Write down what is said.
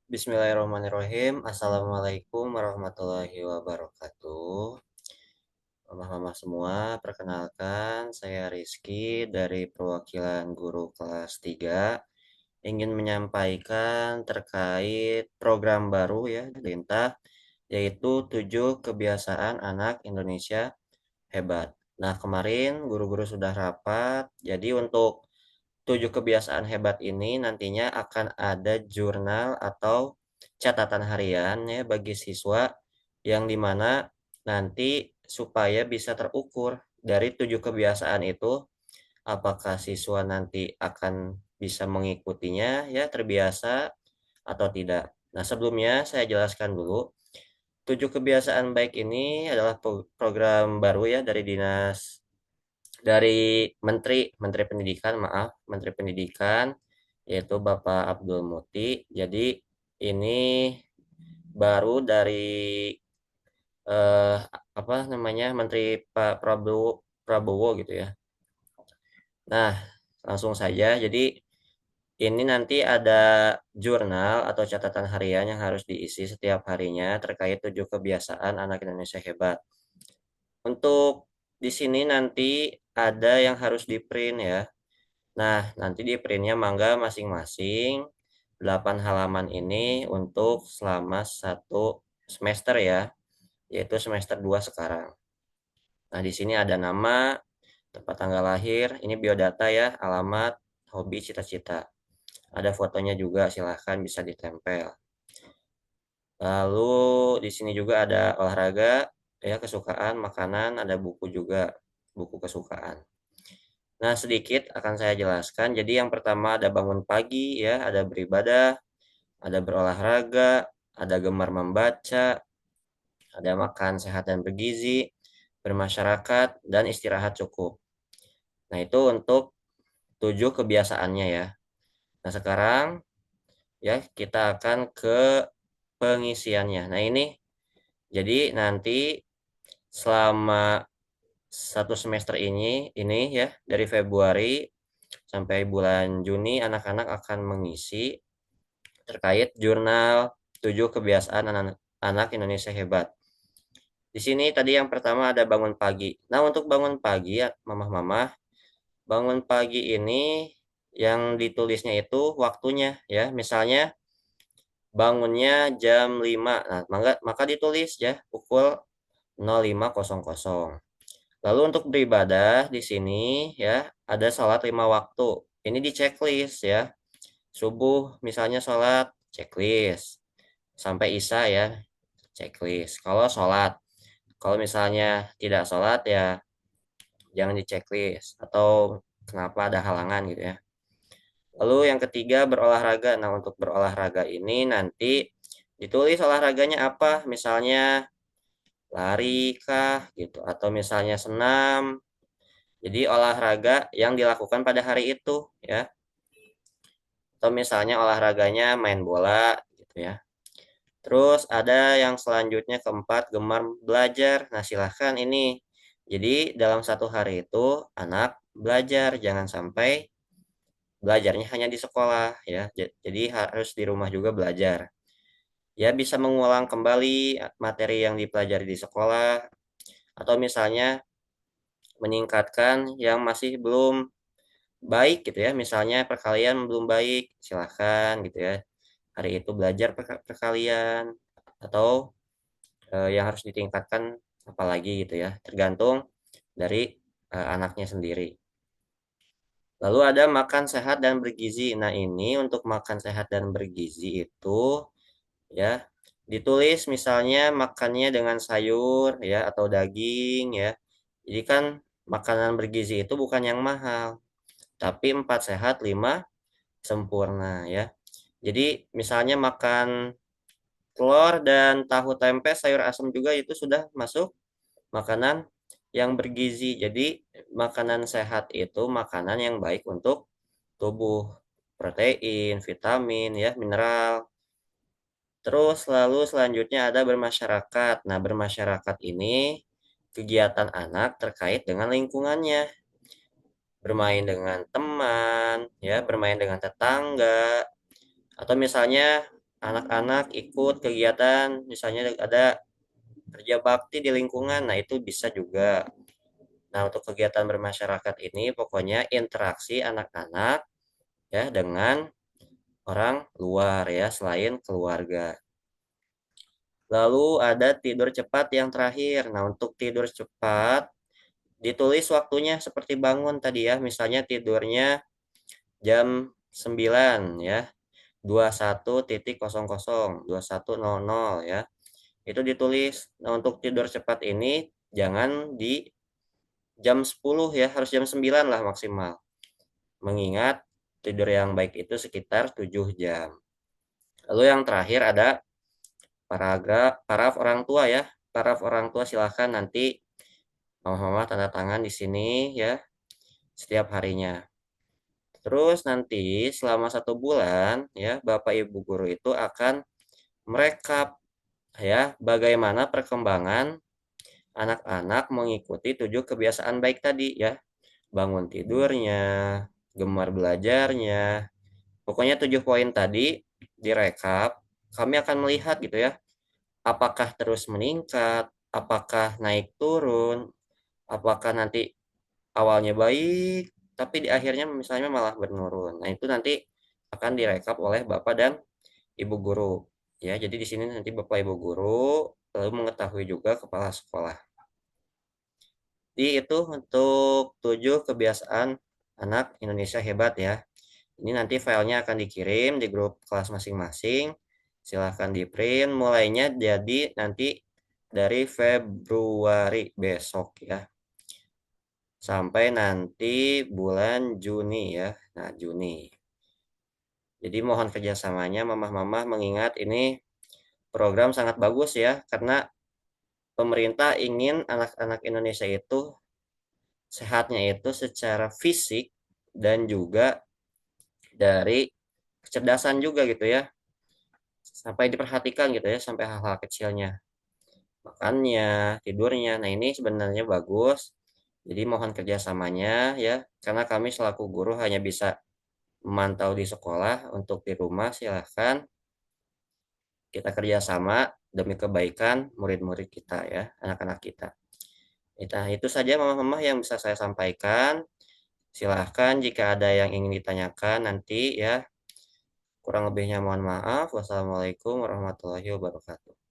Bismillahirrahmanirrahim. Assalamualaikum warahmatullahi wabarakatuh. Mama-mama semua, perkenalkan saya Rizky dari perwakilan guru kelas 3 ingin menyampaikan terkait program baru ya pemerintah yaitu 7 kebiasaan anak Indonesia hebat. Nah, kemarin guru-guru sudah rapat, jadi untuk 7 kebiasaan hebat ini nantinya akan ada jurnal atau catatan harian ya bagi siswa yang dimana nanti supaya bisa terukur dari 7 kebiasaan itu apakah siswa nanti akan bisa mengikutinya ya terbiasa atau tidak. Nah, sebelumnya saya jelaskan dulu 7 kebiasaan baik ini adalah program baru ya dari Menteri Pendidikan, maaf, Menteri Pendidikan, yaitu Bapak Abdul Muti. Jadi ini baru dari eh, apa namanya Menteri Pak Prabowo gitu ya. Nah, langsung saja. Jadi ini nanti ada jurnal atau catatan harian yang harus diisi setiap harinya terkait 7 kebiasaan anak Indonesia hebat. Untuk di sini nanti ada yang harus di print ya. Nah, nanti di printnya mangga masing-masing 8 halaman ini untuk selama satu semester ya, yaitu semester 2 sekarang. Nah, di sini ada nama, tempat tanggal lahir, ini biodata ya, alamat, hobi, cita-cita. Ada fotonya juga, silahkan bisa ditempel. Lalu di sini juga ada olahraga, ya kesukaan, makanan, ada buku juga, buku kesukaan. Nah, sedikit akan saya jelaskan. Jadi yang pertama ada bangun pagi ya, ada beribadah, ada berolahraga, ada gemar membaca, ada makan sehat dan bergizi, bermasyarakat, dan istirahat cukup. Nah, itu untuk 7 kebiasaannya ya. Nah, sekarang ya kita akan ke pengisiannya. Nah, ini jadi nanti selama satu semester ini ya dari Februari sampai bulan Juni anak-anak akan mengisi terkait jurnal 7 kebiasaan anak Indonesia hebat. Di sini tadi yang pertama ada bangun pagi. Nah, untuk bangun pagi ya, mamah-mamah, bangun pagi ini yang ditulisnya itu waktunya ya. Misalnya bangunnya jam 5. Nah, maka ditulis ya pukul 05.00. Lalu untuk beribadah di sini ya ada sholat 5 waktu. Ini di checklist ya. Subuh misalnya sholat checklist. Sampai Isya ya checklist. Kalau misalnya tidak sholat ya jangan di checklist atau kenapa ada halangan gitu ya. Lalu yang ketiga berolahraga. Nah, untuk berolahraga ini nanti ditulis olahraganya apa, misalnya lari kah gitu atau misalnya senam. Jadi olahraga yang dilakukan pada hari itu ya. Atau misalnya olahraganya main bola gitu ya. Terus ada yang selanjutnya keempat gemar belajar. Nah, silahkan ini. Jadi dalam satu hari itu anak belajar, jangan sampai belajarnya hanya di sekolah ya. Jadi harus di rumah juga belajar. Ya bisa mengulang kembali materi yang dipelajari di sekolah atau misalnya meningkatkan yang masih belum baik gitu ya. Misalnya perkalian belum baik, silahkan gitu ya. Hari itu belajar perkalian atau yang harus ditingkatkan apalagi gitu ya. Tergantung dari anaknya sendiri. Lalu ada makan sehat dan bergizi. Nah, ini untuk makan sehat dan bergizi itu ya ditulis misalnya makannya dengan sayur ya atau daging ya. Jadi kan makanan bergizi itu bukan yang mahal, tapi 4 sehat 5 sempurna ya. Jadi misalnya makan telur dan tahu tempe sayur asam juga itu sudah masuk makanan yang bergizi. Jadi makanan sehat itu makanan yang baik untuk tubuh, protein, vitamin ya, mineral. Terus lalu selanjutnya ada bermasyarakat. Nah, bermasyarakat ini kegiatan anak terkait dengan lingkungannya, bermain dengan teman, ya, bermain dengan tetangga, atau misalnya anak-anak ikut kegiatan, misalnya ada kerja bakti di lingkungan, nah itu bisa juga. Nah, untuk kegiatan bermasyarakat ini pokoknya interaksi anak-anak ya dengan orang luar ya selain keluarga. Lalu ada tidur cepat yang terakhir. Nah, untuk tidur cepat ditulis waktunya seperti bangun tadi ya. Misalnya tidurnya jam 9 ya. 21.00 ya. Itu ditulis. Nah, untuk tidur cepat ini jangan di jam 10 ya, harus jam 9 lah maksimal. Mengingat tidur yang baik itu sekitar 7 jam. Lalu yang terakhir ada paraf orang tua ya. Paraf orang tua silahkan nanti mama-mama tanda tangan di sini ya setiap harinya. Terus nanti selama 1 bulan ya Bapak Ibu guru itu akan merekap ya bagaimana perkembangan anak-anak mengikuti 7 kebiasaan baik tadi ya. Bangun tidurnya, gemar belajarnya. Pokoknya 7 poin tadi direkap. Kami akan melihat gitu ya, apakah terus meningkat, apakah naik turun, apakah nanti awalnya baik, tapi di akhirnya misalnya malah menurun. Nah, itu nanti akan direkap oleh Bapak dan Ibu guru. Ya, jadi di sini nanti Bapak Ibu guru lalu mengetahui juga kepala sekolah. Jadi itu untuk 7 kebiasaan anak Indonesia hebat ya. Ini nanti filenya akan dikirim di grup kelas masing-masing. Silahkan di print. Mulainya jadi nanti dari Februari besok ya. Sampai nanti bulan Juni ya. Nah, Juni. Jadi mohon kerjasamanya mamah-mamah mengingat ini program sangat bagus ya. Karena pemerintah ingin anak-anak Indonesia itu sehatnya itu secara fisik dan juga dari kecerdasan juga gitu ya. Sampai diperhatikan gitu ya, sampai hal-hal kecilnya. Makannya, tidurnya. Nah, ini sebenarnya bagus. Jadi mohon kerjasamanya ya, karena kami selaku guru hanya bisa memantau di sekolah. Untuk di rumah silahkan kita kerjasama demi kebaikan murid-murid kita ya, anak-anak kita. Nah, itu saja mama-mama yang bisa saya sampaikan. Silahkan jika ada yang ingin ditanyakan nanti ya. Kurang lebihnya mohon maaf. Wassalamualaikum warahmatullahi wabarakatuh.